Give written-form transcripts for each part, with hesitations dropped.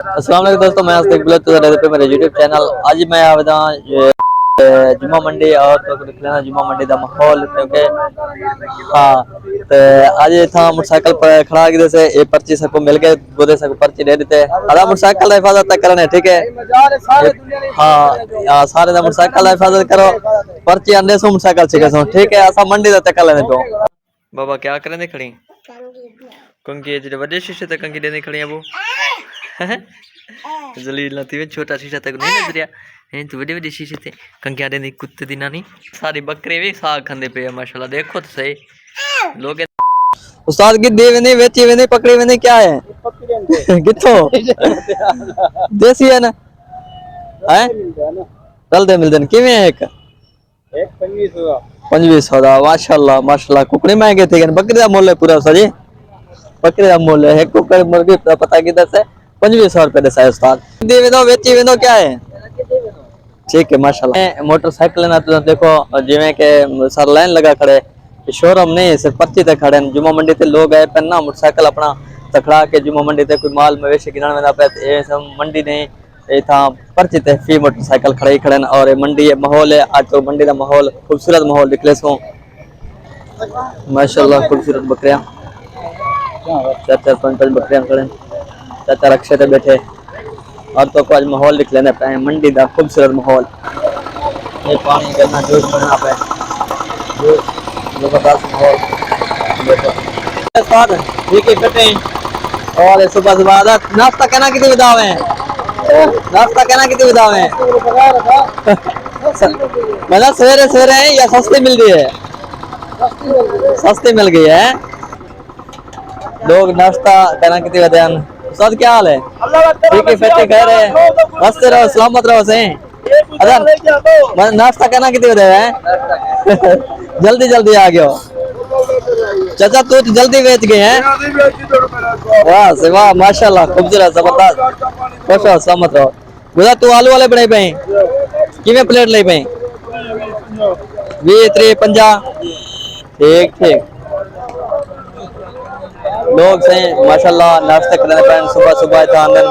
अस्सलाम वालेकुम दोस्तों, मैं आस्तिक बुलत पे मेरे यूट्यूब चैनल। आज मैं आवेदा जुम्मा मंडी और तो निकलना जुम्मा मंडी का माहौल क्योंकि हाँ तो आज था मोटरसाइकिल पर खड़ा किधर से ये पर्ची सबको मिल गए गोदे सबको पर्ची दे देते अदा मोटरसाइकिल हिफाजत तक करने ठीक है। हाँ सारे दा मोटरसाइकिल हिफाजत करो पर्ची अंदर से मोटरसाइकिल सीखे सो ठीक है। असा मंडी दा तक लेने तो बाबा क्या करने खड़ी कंकी जेडे बड़े शीशे तक कंकी देने खड़ी है वो जलील ना थी छोटा शीशा तक नहीं नजरिया हैं तो बड़े बड़े शीशे थे कंकिया देने कुत्ते दी नानी सारी बकरे भी साग खांदे पे माशाल्लाह देखो तो सही लोग उस्ताद की देवे नहीं वेची वे नहीं पकड़ी वे नहीं क्या है किथों देसी है ना हैं चलते मिलते किवें एक 2500 दा माशाल्लाह माशाल्लाह कुकड़ी महंगे थे बकरी दा मोल है पूरा सजी बकरी दा मोल है एक कुकड़ी मुर्गी पता किधर से 2500 रुपए दे उस्ताद देवे दो वेची वे दो क्या है ठीक है माशाल्लाह। मोटरसाइकिल ना तो देखो जिवें के सर लाइन लगा खड़े शोरूम नहीं सिर्फ पर्ची ते खड़े जुम्मा मंडी ते लोग आए पर ना मोटरसाइकिल अपना तखड़ा के जुम्मा मंडी ते कोई माल मवेशी गिनण में ना पे ए सब मंडी नहीं ए था पर्ची ते फी मोटरसाइकिल खड़े ही खड़े और ये मंडी है माहौल है आज तो मंडी का माहौल खूबसूरत माहौल निकले सो माशाल्लाह खूबसूरत बकरियां चार चार पांच पांच बकरियां खड़े चाचा रक्षे ते बैठे और तो आज माहौल निकले ना पे मंडी का खूबसूरत माहौल ये पानी करना जूस बनना पे जबरदस्त माहौल देखो ठीक है कटे और सुबह सुबह नाश्ता कहना कितनी विदावे नाश्ता कहना कितनी विदावे मतलब सवेरे सवेरे है या सस्ती मिल रही है सस्ती मिल गई है लोग नाश्ता कहना कितनी विदान सब क्या हाल है ठीक है फटे कह रहे मस्त रहो सलामत रहो सही अदर नाश्ता कहना कितनी विदावे है जल्दी जल्दी आ गयो चाचा तू तो जल्दी बेच गए हैं वाह से वाह माशाल्लाह खूबसूरत जबरदस्त खुश रहो सहमत रहो गुजा तू आलू वाले बनाई पे किवें प्लेट ले पे 20 3 50 ठीक ठीक लोग से माशाल्लाह नाश्ता करने पे सुबह सुबह था आंदन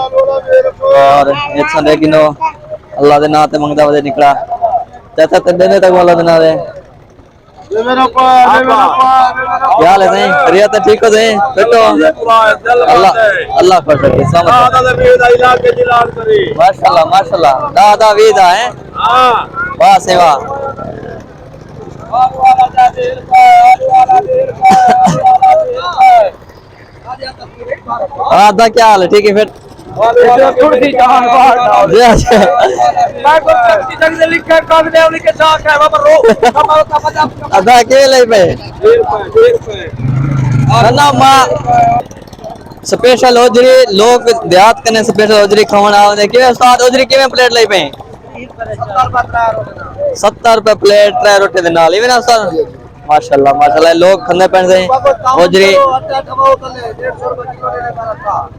और अच्छा देखिनो अल्लाह दे नाम ते मंगदा वदे निकला चाचा ते देने तक वाला देना दे क्या ले सही खैरियत है ठीक हो सही बेटो अल्लाह अल्लाह खुश रखे माशाल्लाह माशाल्लाह दादा वीदा है वाह सेवा आधा क्या हाल है ठीक है फिर अदा अकेले पे स्पेशल ओजरी लोग देहात कने स्पेशल ओजरी खावन आवे के उस्ताद ओजरी किवें प्लेट ले पे 70 रुपए प्लेट ट्रे रोटी दे नाल इवें ना उस्ताद माशाल्लाह माशाल्लाह लोग खंदे पैन से ओजरी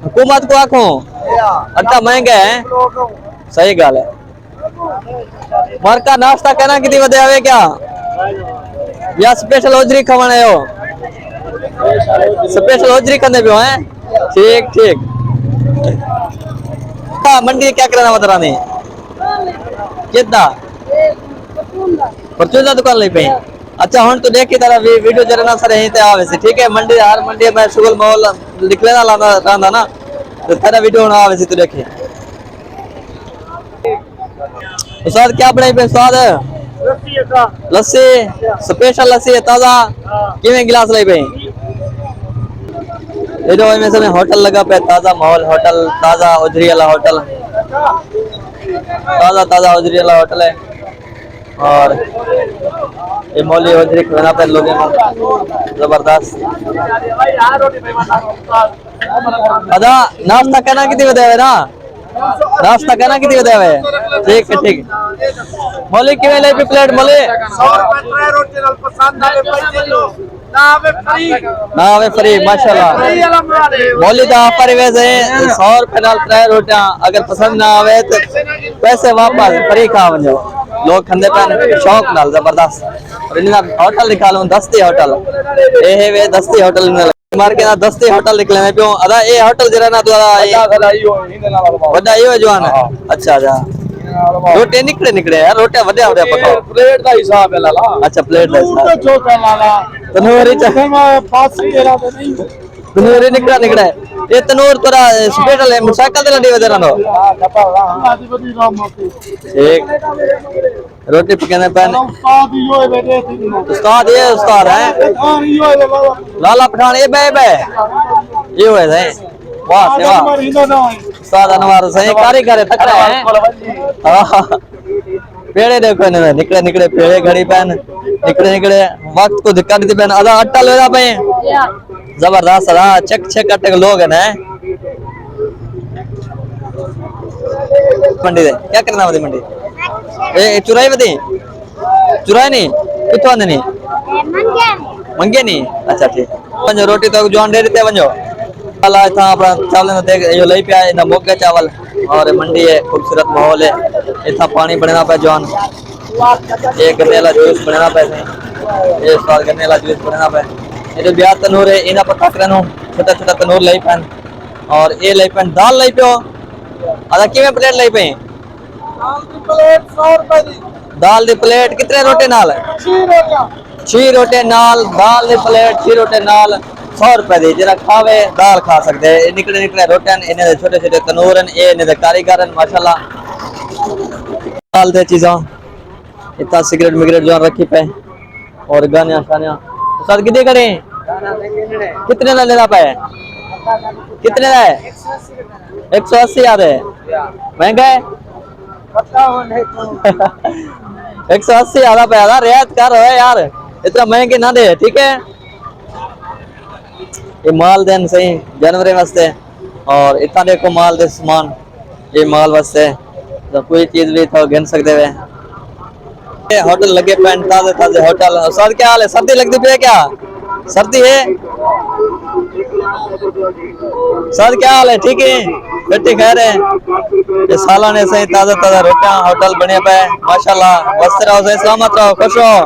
हुकूमत को आखो आटा महंगा है सही गाल है मार्का नाश्ता कहना कितनी वदे आवे क्या या स्पेशल ओजरी खवाना है स्पेशल ओजरी करने पे हैं ठीक ठीक मंडी क्या करना बता नहीं कितना परचून दुकान ले पे अच्छा हुन तो देखी तारा वीडियो जरा ना सर यहीं ते आवे से ठीक है मंडी हर मंडी में शुगल माहौल निकले ना लाना रहंदा ना तो तेरा वीडियो ना आवे से तू देखी उस्ताद क्या बनाई पे उस्ताद लस्सी स्पेशल लस्सी है ताजा किवें गिलास ले पे ये जो में से होटल लगा पे ताजा माहौल होटल ताजा उजरी वाला होटल ताजा ताजा उजरी वाला होटल है और ये मौली उजरी खाना पे लोगों को जबरदस्त अदा नाश्ता करना कितनी बताए ना नाश्ता करना कितनी बताए ठीक है ठीक मौली किवें ले प्लेट मौली 100 रुपए रोटी नाल पसंद आवे ना वे फ्री माशाल्लाह मौली दा ऑफर वैसे 100 रुपए नाल 3 रोटियां अगर पसंद ना आवे तो पैसे वापस फ्री खा वजो लोग खंदे पे शौक नाल जबरदस्त और इन्हें होटल निकालो दस्ती होटल ये वे दस्ती होटल मार्केट ना 10 होटल निकले ने पियो अदा ए होटल जरा ना तो वड्डा यो जवान है अच्छा अच्छा रोटे निकले निकले यार रोटे वड्डा वड्डा पकाओ प्लेट का हिसाब है लाला अच्छा प्लेट दा हिसाब छोटा लाला तनूरी पास ही एला तो नहीं तनूरी निकला निकले ये तनूर तोरा स्पेशल है मोटरसाइकिल ते लड़ी वदरा नो ठीक रोटी पकाने पैन उस्ताद यो है बेटे उस्ताद है लाला पठान ये बे ये हुए थे वाह से वाह उस्ताद अनवर सही कारीगर तकड़ा है हां पेड़े देखो ने निकले निकले पेड़े घड़ी पैन निकले निकले वक्त को दिक्कत दी पैन आधा अट्टा लेदा पे जबरदस्त रहा चेक चेक अट्टे लोग है ना मंडी दे क्या करना वदी मंडी ए चुराई वदी चुराई नहीं कितो आने नहीं मंगे नहीं अच्छा ठीक वंजो रोटी तो जॉन डेरी ते वंजो वाला था अपना चावल ने देख यो लई पे आए ना मोगे चावल और मंडी है खूबसूरत माहौल है इतना पानी बनना पे जॉन एक गन्नेला जूस बनना पे ये स्वाद गन्नेला जूस बनना पे ये जो ब्याह तनूर है इना पता करनो छोटा छोटा तनूर लई पेन और ये लई पेन दाल लई पियो आधा किवें प्लेट लई पे दाल की प्लेट 100 रुपए दी दाल दी प्लेट कितने रोटे नाल 6 रोटे नाल दाल दी प्लेट 6 रोटे नाल 100 रुपए दी जरा खावे दाल खा सकते हैं निकले निकले रोटे इन्हें दे छोटे छोटे तनूर ये इन्हें दे कारीगर माशाल्लाह दाल दे चीज़ां इतना सिगरेट मिगरेट जो रखी पे और गाने शानिया सर कितने करे कितने का लेना पे कितने का है 180 याद है महंगा है 180 आधा पे आधा रियायत कर है यार इतना महंगे ना दे ठीक है ये माल देन सही जनवरी वास्ते और इतना देखो माल दे सामान ये माल वास्ते तो कोई चीज भी तो गिन सकते हुए होटल लगे पैंट ताजे ताजे होटल सर क्या हाल है सर्दी लगती पे क्या सर्दी है सर क्या हाल है ठीक है बेटी खैर है ये सालाने से ताजा ताजा रोटियां होटल बने पे माशाल्लाह मस्त रहो सही सलामत रहो खुश रहो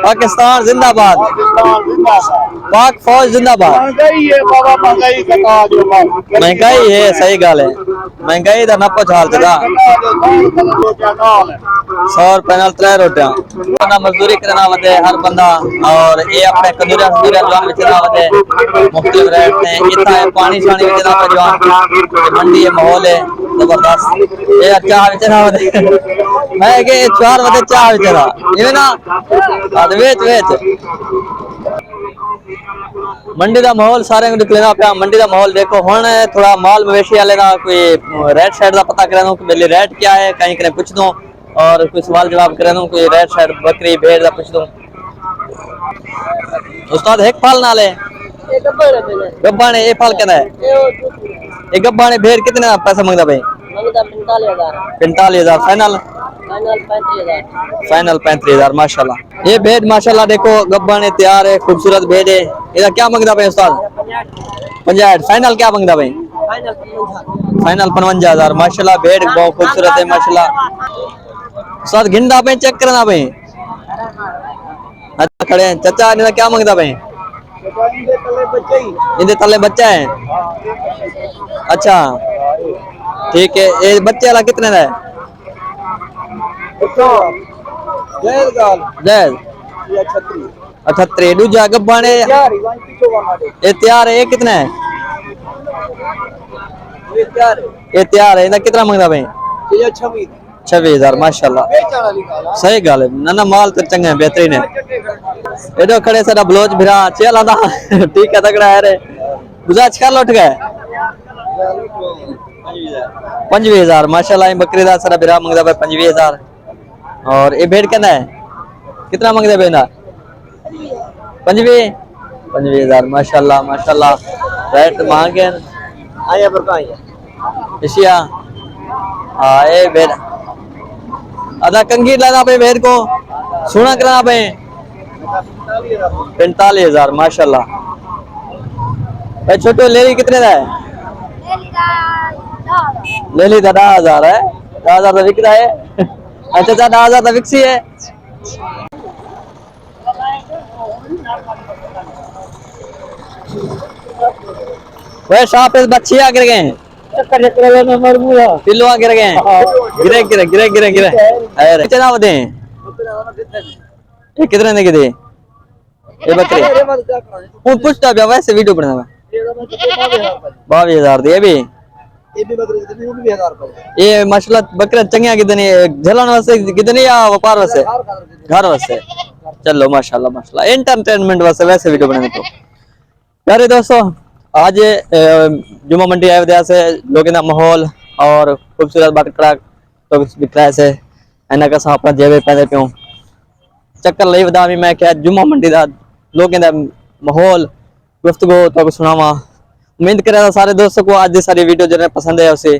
पाकिस्तान जिंदाबाद पाक फौज जिंदाबाद महंगाई है बाबा महंगाई घटा जो महंगाई है सही गाल है महंगाई दा नपो हाल चला 100 रुपए नाल 3 रोटियां ना मजदूरी करना वदे हर बंदा और ये अपने कंदूरा कंदूरा जवान विच ना वदे मुख्तलिफ रेट ने इतना है पानी शानी विच ना जवान मंडी है माहौल है जबरदस्त ये चाह विच ना वदे मैं के 4 वदे चाह विच ना ये ना अद वेच वेच मंडी का माहौल सारे निकलेना पे मंडी का माहौल देखो हुन थोड़ा माल मवेशी वाले का कोई रेट साइड का पता करा दूं कि मेरे रेट क्या है कहीं कहीं पूछ दूं और कोई सवाल जवाब करा दूं कोई रेट साइड बकरी भेड़ का पूछ दूं उस्ताद एक फाल नाले गब्बा ने ये फाल कहना है ये गब्बा ने भेड़ कितने का पैसा मांगदा भाई मांगदा 45,000 फाइनल फाइनल 35,000 माशाल्लाह ये भेड़ माशाल्लाह देखो गब्बा ने तैयार है खूबसूरत भेड़ है इधर क्या मांगदा भाई उस्ताद 50 फाइनल क्या मांगदा भाई फाइनल 55,000 माशाल्लाह भेड़ बहुत खूबसूरत है माशाल्लाह उस्ताद गिंडा पे चेक करना भाई अच्छा खड़े हैं चाचा इधर क्या मांगदा भाई इधर तले बच्चा है अच्छा ठीक है ये बच्चे वाला कितने का है जैद 78 दूजा गब्बा ने ये तैयार है ये कितना है ये तैयार है इधर कितना मांगदा भाई 26,000 माशाल्लाह सही गाल है ना माल तो चंगा है बेहतरीन है एडो खड़े सारा ब्लाउज भिरा चल आदा ठीक है तगड़ा है रे गुजाच कर लौट गए 25,000 माशाल्लाह ये बकरी दा सारा भिरा मांगदा भाई 25,000 और ये भेड़ कहना है कितना मांगदे बेना 25,000 माशाल्लाह माशाल्लाह रेट मांगे आया पर का एशिया हां ये भेड़ आधा कंगी लाना पे भेड़ को सोना कराना पे 45,000 माशाल्लाह भाई छोटो लेली कितने का है लेली 10,000 है 10,000 तो बिक रहा है अच्छा 10,000 तो बिकसी है वह शाप इस बच्चे आ गिर गए चक्कर चक्कर में मर गया पिल्लो आ गिर गए गिरे गिरे गिरे गिरे गिरे अरे कितना बदे ये कितने ने किते ये बकरे वो पूछता भी वैसे वीडियो बनावा 22,000 दे भी ये भी बकरे कितने वो भी 1000 रुपए ये माशाल्लाह बकरा चंगिया कितने झलन वास्ते कितने या व्यापार वास्ते घर वास्ते चलो माशाल्लाह माशाल्लाह एंटरटेनमेंट वास्ते वैसे वीडियो बनाने तो प्यारे दोस्तों आज जुमा मंडी आए थे से लोगों का माहौल और खूबसूरत बकरा तो बिकरा से एना का अपना जेबे पैदे प्यों चक्कर ली बदा भी मैं क्या जुमा मंडी का लोगों का माहौल गुफ्तगू तो सुनावा उम्मीद करें सारे दोस्तों को आज की सारी वीडियो जो पसंद है उसे